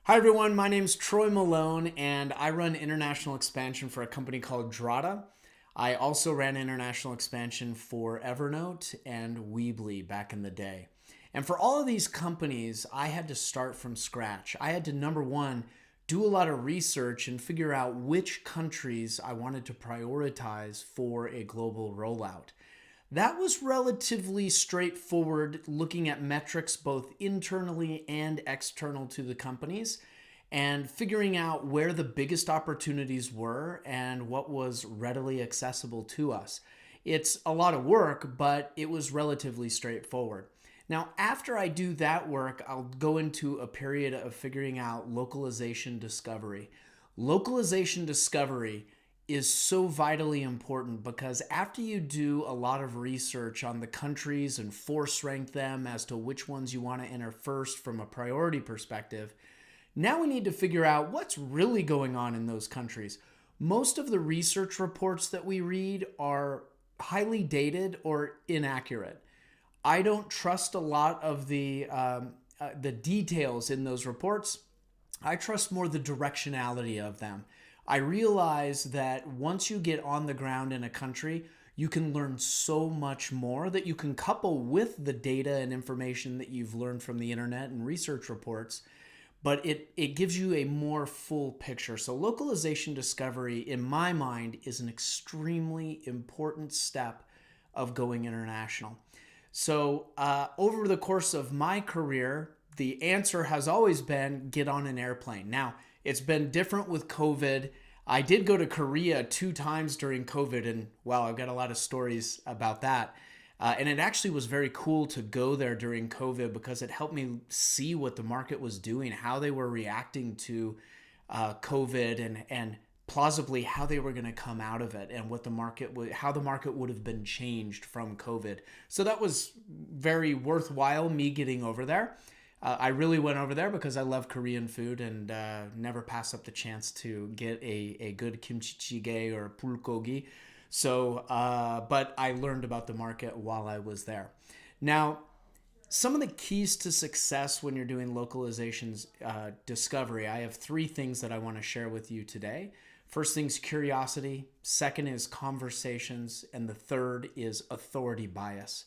Hi everyone, my name's Troy Malone and I run international expansion for a company called Drata. I also ran international expansion for Evernote and Weebly back in the day. And for all of these companies, I had to start from scratch. I had to, number one, do a lot of research and figure out which countries I wanted to prioritize for a global rollout. That was relatively straightforward, looking at metrics both internally and external to the companies and figuring out where the biggest opportunities were and what was readily accessible to us. It's a lot of work, but it was relatively straightforward. Now, after I do that work, I'll go into a period of figuring out localization discovery. Localization discovery is so vitally important because after you do a lot of research on the countries and force rank them as to which ones you want to enter first from a priority perspective, now we need to figure out what's really going on in those countries. Most of the research reports that we read are highly dated or inaccurate. I don't trust a lot of the details in those reports. I trust more the directionality of them. I realize that once you get on the ground in a country, you can learn so much more that you can couple with the data and information that you've learned from the internet and research reports, but it gives you a more full picture. So localization discovery, in my mind, is an extremely important step of going international. So over the course of my career, the answer has always been get on an airplane. Now, it's been different with COVID. I did go to Korea 2 times during COVID, and wow, I've got a lot of stories about that. And it actually was very cool to go there during COVID because it helped me see what the market was doing, how they were reacting to COVID, and plausibly how they were going to come out of it, and what the market would, how the market would have been changed from COVID. So that was very worthwhile me getting over there. I really went over there because I love Korean food and never pass up the chance to get a good kimchi jjigae or bulgogi. So, but I learned about the market while I was there. Now, some of the keys to success when you're doing localizations discovery, I have 3 things that I want to share with you today. First thing's curiosity, second is conversations, and the third is authority bias.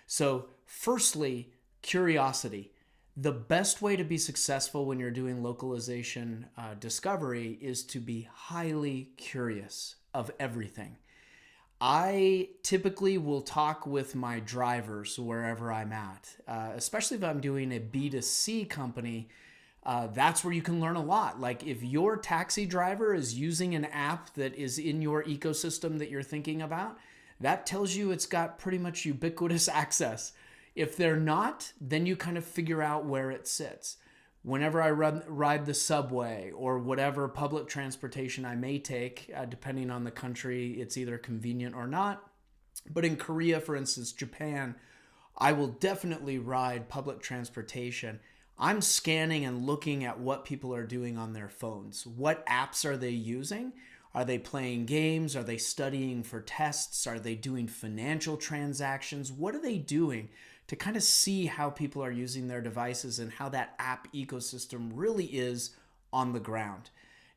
So, firstly, curiosity. The best way to be successful when you're doing localization discovery is to be highly curious of everything. I typically will talk with my drivers wherever I'm at, especially if I'm doing a B2C company. That's where you can learn a lot. Like if your taxi driver is using an app that is in your ecosystem that you're thinking about, that tells you it's got pretty much ubiquitous access. If they're not, then you kind of figure out where it sits. Whenever I ride the subway or whatever public transportation I may take, depending on the country, it's either convenient or not. But in Korea, for instance, Japan, I will definitely ride public transportation. I'm scanning and looking at what people are doing on their phones. What apps are they using? Are they playing games? Are they studying for tests? Are they doing financial transactions? What are they doing to kind of see how people are using their devices and how that app ecosystem really is on the ground?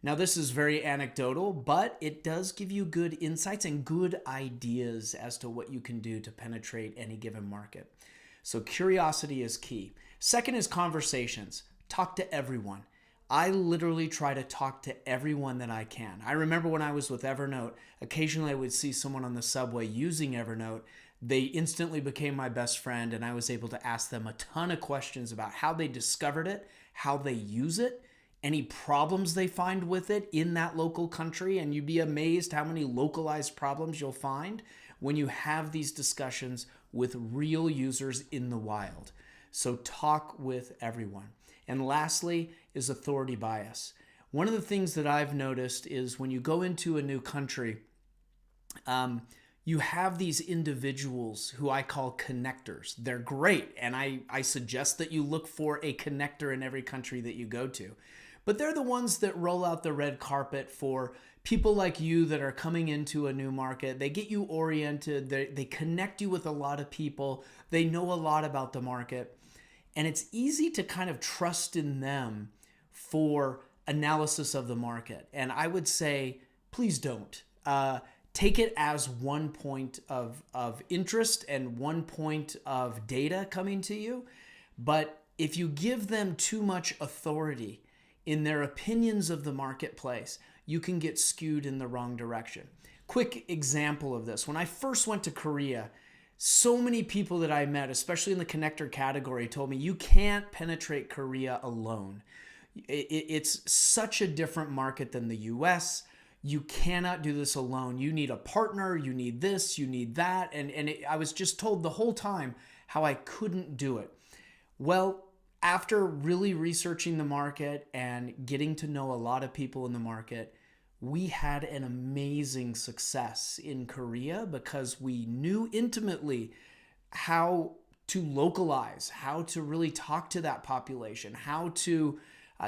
Now, this is very anecdotal, but it does give you good insights and good ideas as to what you can do to penetrate any given market. So curiosity is key. Second is conversations. Talk to everyone. I literally try to talk to everyone that I can. I remember when I was with Evernote, occasionally I would see someone on the subway using Evernote. They instantly became my best friend, and I was able to ask them a ton of questions about how they discovered it, how they use it, any problems they find with it in that local country. And you'd be amazed how many localized problems you'll find when you have these discussions with real users in the wild. So talk with everyone. And lastly is authority bias. One of the things that I've noticed is when you go into a new country, you have these individuals who I call connectors. They're great, and I suggest that you look for a connector in every country that you go to. But they're the ones that roll out the red carpet for people like you that are coming into a new market. They get you oriented, they connect you with a lot of people, they know a lot about the market. And it's easy to kind of trust in them for analysis of the market. And I would say, please don't. Take it as one point of interest and one point of data coming to you. But if you give them too much authority in their opinions of the marketplace, you can get skewed in the wrong direction. Quick example of this. When I first went to Korea, so many people that I met, especially in the connector category, told me you can't penetrate Korea alone. It's such a different market than the US. You cannot do this alone. You need a partner. You need this. You need that. And I was just told the whole time how I couldn't do it. Well, after really researching the market and getting to know a lot of people in the market, we had an amazing success in Korea because we knew intimately how to localize, how to really talk to that population, how to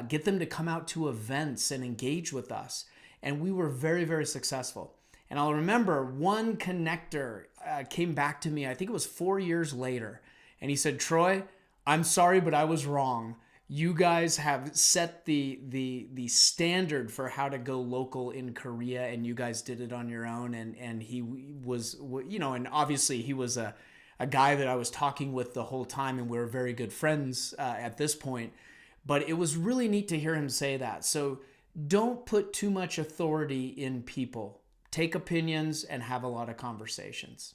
get them to come out to events and engage with us. And we were very, very successful. And I'll remember one connector came back to me, I think it was 4 years later, and he said, Troy, I'm sorry, but I was wrong. You guys have set the standard for how to go local in Korea, and you guys did it on your own. And he was, and obviously he was a guy that I was talking with the whole time, and we were very good friends at this point. But it was really neat to hear him say that. So don't put too much authority in people. Take opinions and have a lot of conversations.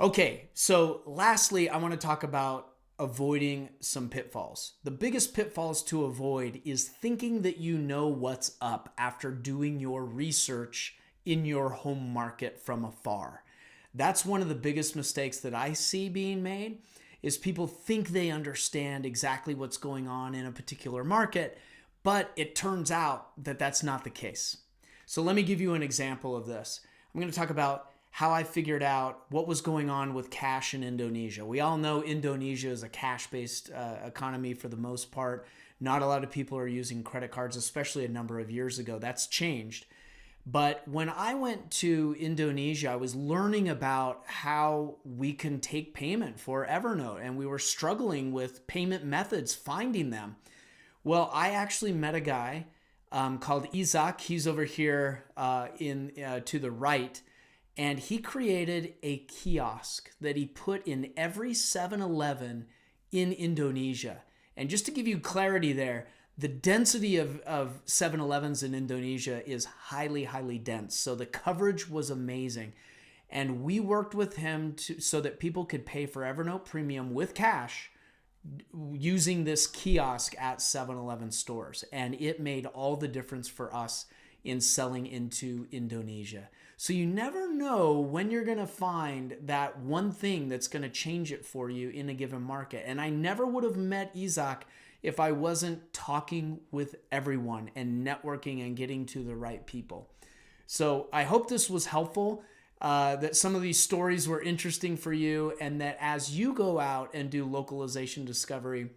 Okay, so lastly, I want to talk about avoiding some pitfalls. The biggest pitfalls to avoid is thinking that you know what's up after doing your research in your home market from afar. That's one of the biggest mistakes that I see being made, is people think they understand exactly what's going on in a particular market, but it turns out that that's not the case. So let me give you an example of this. I'm going to talk about how I figured out what was going on with cash in Indonesia. We all know Indonesia is a cash-based economy for the most part. Not a lot of people are using credit cards, especially a number of years ago. That's changed. But when I went to Indonesia, I was learning about how we can take payment for Evernote, and we were struggling with payment methods, finding them. Well, I actually met a guy called Isaac. He's over here to the right. And he created a kiosk that he put in every 7-Eleven in Indonesia. And just to give you clarity there, the density of 7-Elevens in Indonesia is highly, highly dense. So the coverage was amazing. And we worked with him so that people could pay for Evernote Premium with cash using this kiosk at 7-Eleven stores. And it made all the difference for us in selling into Indonesia. So you never know when you're going to find that one thing that's going to change it for you in a given market. And I never would have met Isaac if I wasn't talking with everyone and networking and getting to the right people. So I hope this was helpful, that some of these stories were interesting for you, and that as you go out and do localization discovery,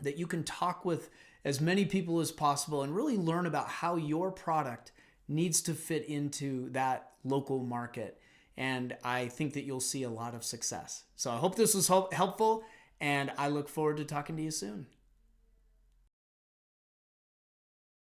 that you can talk with as many people as possible and really learn about how your product needs to fit into that local market. And I think that you'll see a lot of success. So I hope this was helpful, and I look forward to talking to you soon.